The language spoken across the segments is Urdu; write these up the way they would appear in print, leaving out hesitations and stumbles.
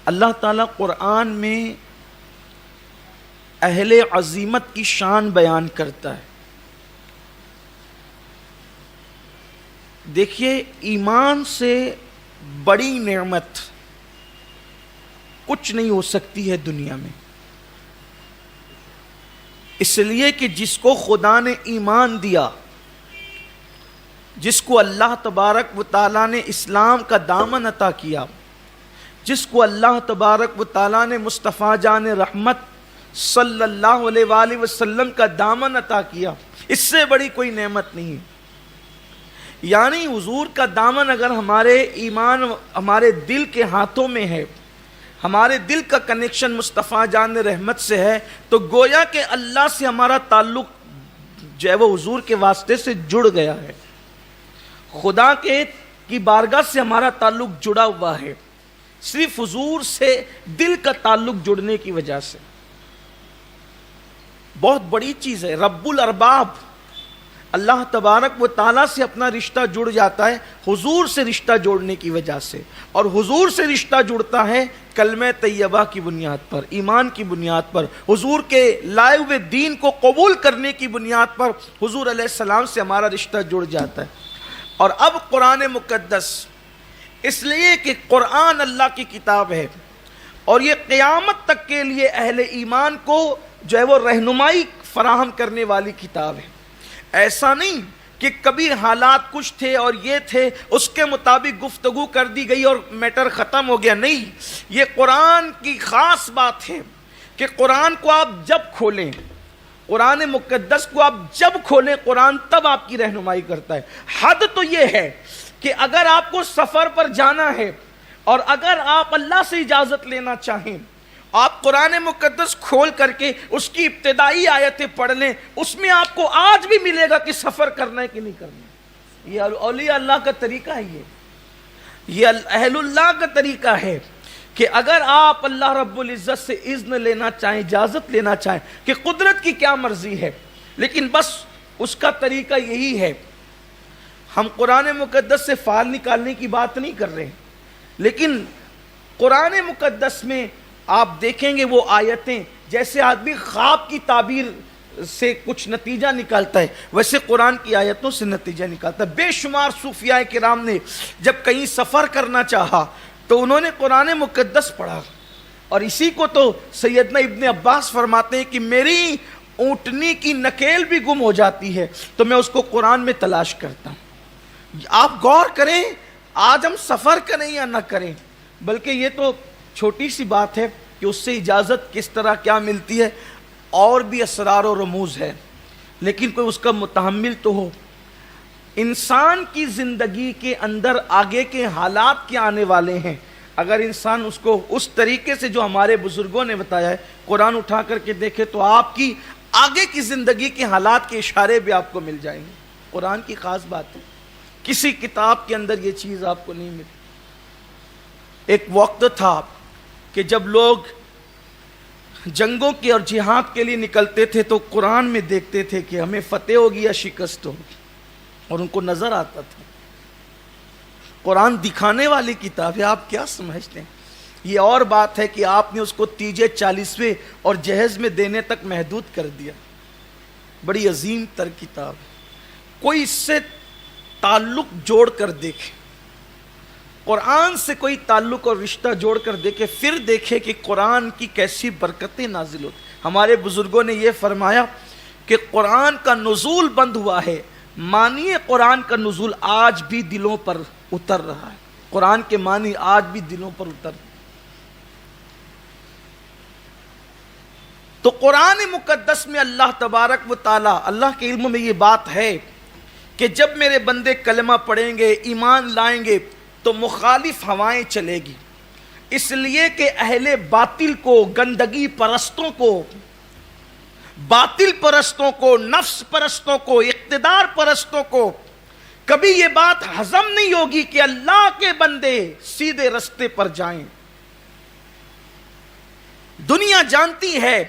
اللہ تعالیٰ قرآن میں اہل عظیمت کی شان بیان کرتا ہے۔ دیکھیے، ایمان سے بڑی نعمت کچھ نہیں ہو سکتی ہے دنیا میں، اس لیے کہ جس کو خدا نے ایمان دیا، جس کو اللہ تبارک و تعالیٰ نے اسلام کا دامن عطا کیا، جس کو اللہ تبارک و تعالیٰ نے مصطفیٰ جان رحمت صلی اللہ علیہ وآلہ وسلم کا دامن عطا کیا، اس سے بڑی کوئی نعمت نہیں ہے۔ یعنی حضور کا دامن اگر ہمارے ایمان، ہمارے دل کے ہاتھوں میں ہے، ہمارے دل کا کنیکشن مصطفیٰ جان رحمت سے ہے، تو گویا کہ اللہ سے ہمارا تعلق جو ہے وہ حضور کے واسطے سے جڑ گیا ہے، خدا کی بارگاہ سے ہمارا تعلق جڑا ہوا ہے، صرف حضور سے دل کا تعلق جڑنے کی وجہ سے۔ بہت بڑی چیز ہے۔ رب الارباب اللہ تبارک و تعالیٰ سے اپنا رشتہ جڑ جاتا ہے حضور سے رشتہ جوڑنے کی وجہ سے، اور حضور سے رشتہ جڑتا ہے کلمہ طیبہ کی بنیاد پر، ایمان کی بنیاد پر، حضور کے لائے ہوئے دین کو قبول کرنے کی بنیاد پر حضور علیہ السلام سے ہمارا رشتہ جڑ جاتا ہے۔ اور اب قرآن مقدس، اس لیے کہ قرآن اللہ کی کتاب ہے اور یہ قیامت تک کے لیے اہل ایمان کو جو ہے وہ رہنمائی فراہم کرنے والی کتاب ہے۔ ایسا نہیں کہ کبھی حالات کچھ تھے اور یہ تھے، اس کے مطابق گفتگو کر دی گئی اور میٹر ختم ہو گیا، نہیں۔ یہ قرآن کی خاص بات ہے کہ قرآن کو آپ جب کھولیں، قرآن مقدس کو آپ جب کھولیں، قرآن تب آپ کی رہنمائی کرتا ہے۔ حد تو یہ ہے کہ اگر آپ کو سفر پر جانا ہے اور اگر آپ اللہ سے اجازت لینا چاہیں، آپ قرآن مقدس کھول کر کے اس کی ابتدائی آیتیں پڑھ لیں، اس میں آپ کو آج بھی ملے گا کہ سفر کرنا ہے کہ نہیں کرنا ہے۔ یہ اولیاء اللہ کا طریقہ ہے، یہ اہل اللہ کا طریقہ ہے کہ اگر آپ اللہ رب العزت سے اذن لینا چاہیں، اجازت لینا چاہیں کہ قدرت کی کیا مرضی ہے، لیکن بس اس کا طریقہ یہی ہے۔ ہم قرآن مقدس سے فال نکالنے کی بات نہیں کر رہے، لیکن قرآن مقدس میں آپ دیکھیں گے وہ آیتیں، جیسے آدمی خواب کی تعبیر سے کچھ نتیجہ نکالتا ہے، ویسے قرآن کی آیتوں سے نتیجہ نکالتا ہے۔ بے شمار صوفیاء کرام نے جب کہیں سفر کرنا چاہا تو انہوں نے قرآن مقدس پڑھا، اور اسی کو تو سیدنا ابن عباس فرماتے ہیں کہ میری اونٹنی کی نکیل بھی گم ہو جاتی ہے تو میں اس کو قرآن میں تلاش کرتا ہوں۔ آپ غور کریں، آج ہم سفر کریں یا نہ کریں، بلکہ یہ تو چھوٹی سی بات ہے کہ اس سے اجازت کس طرح کیا ملتی ہے، اور بھی اسرار و رموز ہے، لیکن کوئی اس کا متحمل تو ہو۔ انسان کی زندگی کے اندر آگے کے حالات کیا آنے والے ہیں، اگر انسان اس کو اس طریقے سے جو ہمارے بزرگوں نے بتایا ہے قرآن اٹھا کر کے دیکھے تو آپ کی آگے کی زندگی کے حالات کے اشارے بھی آپ کو مل جائیں گے۔ قرآن کی خاص بات ہے، کسی کتاب کے اندر یہ چیز آپ کو نہیں ملتی۔ ایک وقت تھا کہ جب لوگ جنگوں کی اور جہاد کے لیے نکلتے تھے تو قرآن میں دیکھتے تھے کہ ہمیں فتح ہوگی یا شکست ہوگی، اور ان کو نظر آتا تھا۔ قرآن دکھانے والی کتاب ہے، آپ کیا سمجھتے ہیں؟ یہ اور بات ہے کہ آپ نے اس کو تیجے 40ویں اور جہیز میں دینے تک محدود کر دیا۔ بڑی عظیم تر کتاب ہے، کوئی اس سے تعلق جوڑ کر دیکھے، قرآن سے کوئی تعلق اور رشتہ جوڑ کر دیکھے، پھر دیکھے کہ قرآن کی کیسی برکتیں نازل ہوتی۔ ہمارے بزرگوں نے یہ فرمایا کہ قرآن کا نزول بند ہوا ہے، معنی قرآن کا نزول آج بھی دلوں پر اتر رہا ہے، قرآن کے معنی آج بھی دلوں پر اتر رہا ہے۔ تو قرآن مقدس میں اللہ تبارک و تعالی، اللہ کے علم میں یہ بات ہے کہ جب میرے بندے کلمہ پڑھیں گے، ایمان لائیں گے تو مخالف ہوائیں چلے گی، اس لیے کہ اہل باطل کو، گندگی پرستوں کو، باطل پرستوں کو، نفس پرستوں کو، اقتدار پرستوں کو کبھی یہ بات ہضم نہیں ہوگی کہ اللہ کے بندے سیدھے رستے پر جائیں۔ دنیا جانتی ہے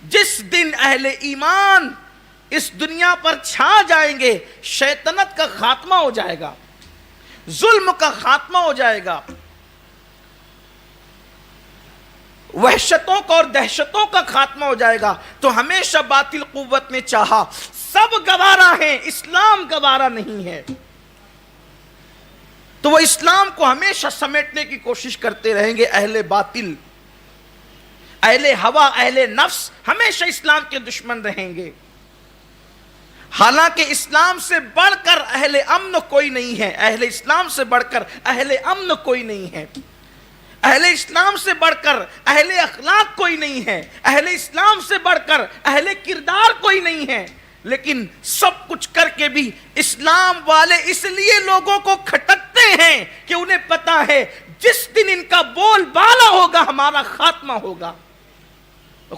جس دن اہل ایمان اس دنیا پر چھا جائیں گے، شیطنت کا خاتمہ ہو جائے گا، ظلم کا خاتمہ ہو جائے گا۔ وحشتوں کا اور دہشتوں کا خاتمہ ہو جائے گا. تو ہمیشہ باطل قوت نے چاہا سب گوارا ہیں، اسلام گوارا نہیں ہے، تو وہ اسلام کو ہمیشہ سمیٹنے کی کوشش کرتے رہیں گے. اہل باطل، اہل ہوا، اہل نفس ہمیشہ اسلام کے دشمن رہیں گے. حالانکہ اسلام سے بڑھ کر اہل امن کوئی نہیں ہے، اہل اسلام سے بڑھ کر اہل امن کوئی نہیں ہے، اہل اسلام سے بڑھ کر اہل اخلاق کوئی نہیں ہے، اہل اسلام سے بڑھ کر اہل کردار کوئی نہیں ہے. لیکن سب کچھ کر کے بھی اسلام والے اس لیے لوگوں کو کھٹکتے ہیں کہ انہیں پتا ہے جس دن ان کا بول بالا ہوگا ہمارا خاتمہ ہوگا.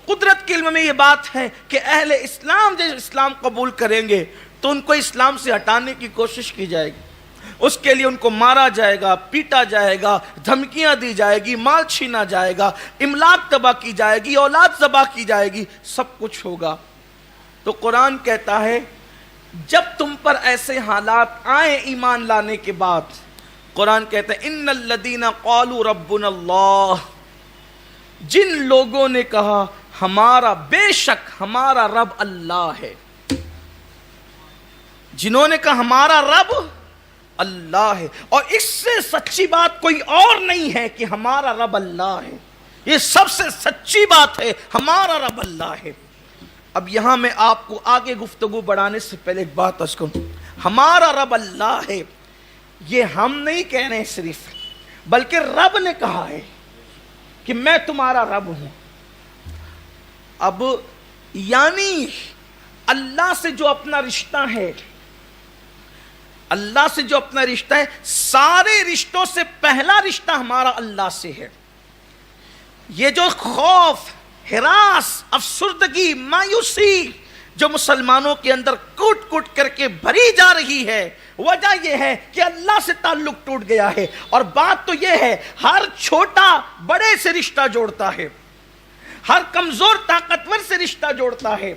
قدرت کے علم میں یہ بات ہے کہ اہل اسلام جب اسلام قبول کریں گے تو ان کو اسلام سے ہٹانے کی کوشش کی جائے گی. اس کے لیے ان کو مارا جائے گا، پیٹا جائے گا، دھمکیاں دی جائے گی، مال چھینا جائے گا، املاک تباہ کی جائے گی، اولاد ذبح کی جائے گی، سب کچھ ہوگا. تو قرآن کہتا ہے جب تم پر ایسے حالات آئیں ایمان لانے کے بعد، قرآن کہتا ہے ان الذین قالوا ربنا اللہ، جن لوگوں نے کہا ہمارا، بے شک ہمارا رب اللہ ہے، جنہوں نے کہا ہمارا رب اللہ ہے، اور اس سے سچی بات کوئی اور نہیں ہے کہ ہمارا رب اللہ ہے. یہ سب سے سچی بات ہے، ہمارا رب اللہ ہے. اب یہاں میں آپ کو آگے گفتگو بڑھانے سے پہلے ایک بات عرض کروں. ہمارا رب اللہ ہے یہ ہم نہیں کہہ رہے صرف، بلکہ رب نے کہا ہے کہ میں تمہارا رب ہوں. اب یعنی اللہ سے جو اپنا رشتہ ہے، اللہ سے جو اپنا رشتہ ہے، سارے رشتوں سے پہلا رشتہ ہمارا اللہ سے ہے. یہ جو خوف، ہراس، افسردگی، مایوسی جو مسلمانوں کے اندر کوٹ کوٹ کر کے بھری جا رہی ہے، وجہ یہ ہے کہ اللہ سے تعلق ٹوٹ گیا ہے. اور بات تو یہ ہے ہر چھوٹا بڑے سے رشتہ جوڑتا ہے، ہر کمزور طاقتور سے رشتہ جوڑتا ہے،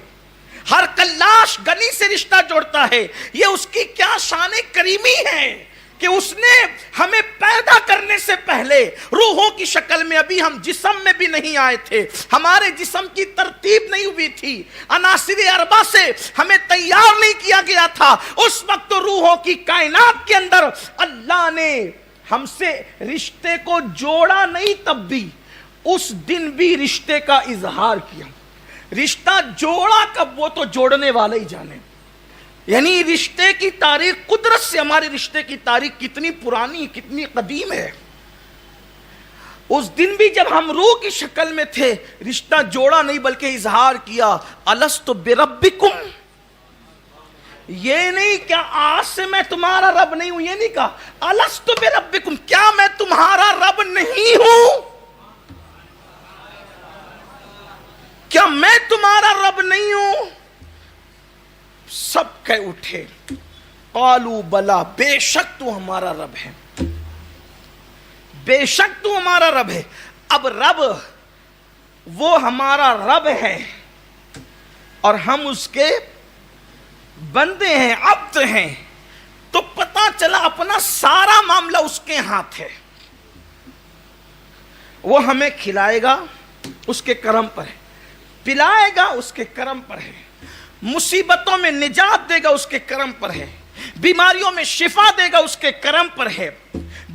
ہر کلاش غنی سے رشتہ جوڑتا ہے. یہ اس کی کیا شان کریمی ہے کہ اس نے ہمیں پیدا کرنے سے پہلے روحوں کی شکل میں، ابھی ہم جسم میں بھی نہیں آئے تھے، ہمارے جسم کی ترتیب نہیں ہوئی تھی، عناصر اربع سے ہمیں تیار نہیں کیا گیا تھا. اس وقت تو روحوں کی کائنات کے اندر اللہ نے ہم سے رشتے کو جوڑا نہیں، تب بھی اس دن بھی رشتے کا اظہار کیا. رشتہ جوڑا کب، وہ تو جوڑنے والا ہی جانے. یعنی رشتے کی تاریخ، قدرت سے ہمارے رشتے کی تاریخ کتنی پرانی، کتنی قدیم ہے. اس دن بھی جب ہم روح کی شکل میں تھے، رشتہ جوڑا نہیں بلکہ اظہار کیا. الست بربکم، یہ نہیں کیا آج سے میں تمہارا رب نہیں ہوں، یہ نہیں کہا. الست بربکم، کیا میں تمہارا رب نہیں ہوں؟ کیا میں تمہارا رب نہیں ہوں؟ سب کہہ اٹھے قالوا بلا، بے شک تو ہمارا رب ہے، بے شک تو ہمارا رب ہے. اب رب وہ ہمارا رب ہے اور ہم اس کے بندے ہیں، عبد ہیں، تو پتا چلا اپنا سارا معاملہ اس کے ہاتھ ہے. وہ ہمیں کھلائے گا اس کے کرم پر ہے، پلائے گا اس کے کرم پر ہے، مصیبتوں میں نجات دے گا اس کے کرم پر ہے، بیماریوں میں شفا دے گا اس کے کرم پر ہے،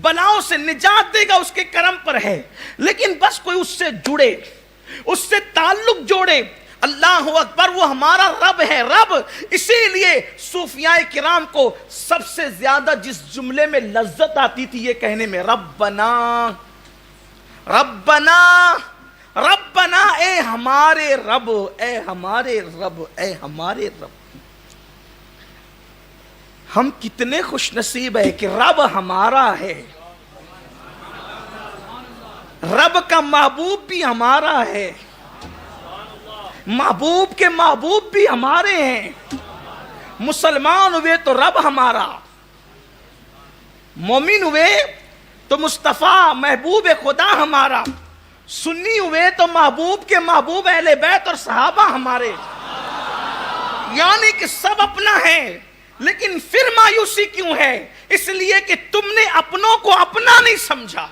بلاؤں سے نجات دے گا اس کے کرم پر ہے. لیکن بس کوئی اس سے جڑے، اس سے تعلق جوڑے. اللہ اکبر، وہ ہمارا رب ہے، رب. اسی لیے صوفیاء کرام کو سب سے زیادہ جس جملے میں لذت آتی تھی یہ کہنے میں، ربنا ربنا ربنا، اے ہمارے رب، اے ہمارے رب، اے ہمارے رب. ہم کتنے خوش نصیب ہے کہ رب ہمارا ہے، رب کا محبوب بھی ہمارا ہے، محبوب کے محبوب بھی ہمارے ہیں. مسلمان ہوئے تو رب ہمارا، مومن ہوئے تو مصطفیٰ محبوب خدا ہمارا، سنی ہوئے تو محبوب کے محبوب اہل بیت اور صحابہ ہمارے. یعنی کہ سب اپنا ہے، لیکن پھر مایوسی کیوں ہے؟ اس لیے کہ تم نے اپنوں کو اپنا نہیں سمجھا.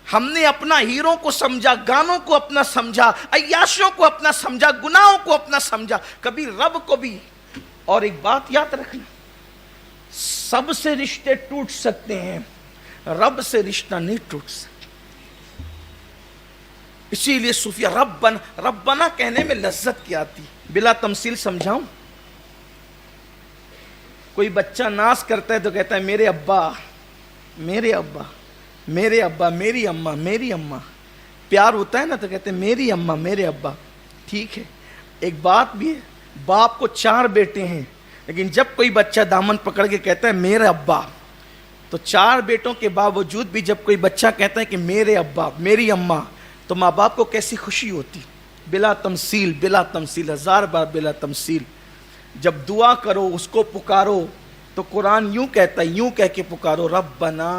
ہم نے اپنا ہیروں کو سمجھا، گانوں کو اپنا سمجھا، عیاشوں کو اپنا سمجھا، گناہوں کو اپنا سمجھا، کبھی رب کو بھی۔ اور ایک بات یاد رکھنا، سب سے رشتے ٹوٹ سکتے ہیں، رب سے رشتہ نہیں ٹوٹ سکتا۔ اسی لیے صوفیہ ربنا ربنا کہنے میں لذت کیا آتی، بلا تمثیل سمجھاؤں؟ کوئی بچہ ناز کرتا ہے تو کہتا ہے میرے ابا، میرے ابا، میرے ابا، میری اماں، میری اماں۔ پیار ہوتا ہے نا تو کہتے ہیں میری اماں، میرے ابا۔ ٹھیک ہے، ایک بات بھی ہے، باپ کو 4 بیٹے ہیں، لیکن جب کوئی بچہ دامن پکڑ کے کہتا ہے میرے ابا، تو 4 بیٹوں کے باوجود بھی جب کوئی بچہ کہتا ہے کہ میرے ابا، میری اماں، تو ماں باپ کو کیسی خوشی ہوتی۔ بلا تمثیل، بلا تمثیل، 1000 بار بلا تمثیل۔ جب دعا کرو، اس کو پکارو، تو قرآن یوں کہتا ہے، یوں کہہ کے پکارو، ربنا،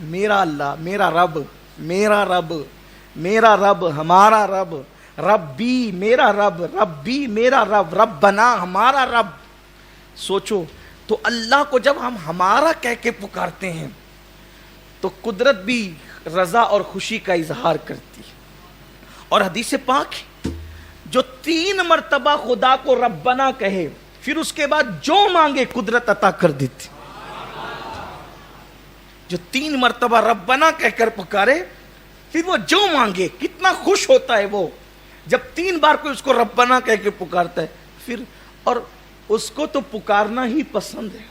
میرا اللہ، میرا رب، میرا رب، میرا رب، ہمارا رب، ربی، میرا رب، ربی، میرا رب، ربنا، ہمارا رب۔ سوچو، تو اللہ کو جب ہم ہمارا کہہ کے پکارتے ہیں تو قدرت بھی رضا اور خوشی کا اظہار کرتی ہے۔ اور حدیث پاک جو 3 مرتبہ خدا کو ربنا کہے، پھر اس کے بعد جو مانگے قدرت عطا کر دیتی۔ جو 3 مرتبہ ربنا کہہ کر پکارے، پھر وہ جو مانگے، کتنا خوش ہوتا ہے وہ جب 3 بار کوئی اس کو ربنا کہہ کے پکارتا ہے۔ پھر اور اس کو تو پکارنا ہی پسند ہے،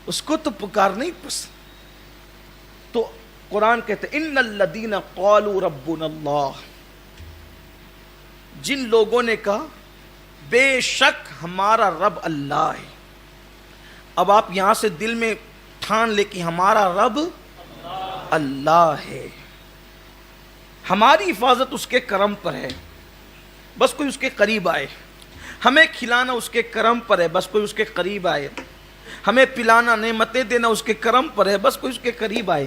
اس کو تو پکارنا ہی پسند۔ تو قرآن کہتے ہیں ان الذین قالوا ربنا اللہ، جن لوگوں نے کہا بے شک ہمارا رب اللہ ہے۔ اب آپ یہاں سے دل میں ٹھان لے کہ ہمارا رب اللہ ہے، ہماری حفاظت اس کے کرم پر ہے، بس کوئی اس کے قریب آئے، ہمیں کھلانا اس کے کرم پر ہے، بس کوئی اس کے قریب آئے، ہمیں پلانا، نعمتیں دینا اس کے کرم پر ہے، بس کوئی اس کے قریب آئے۔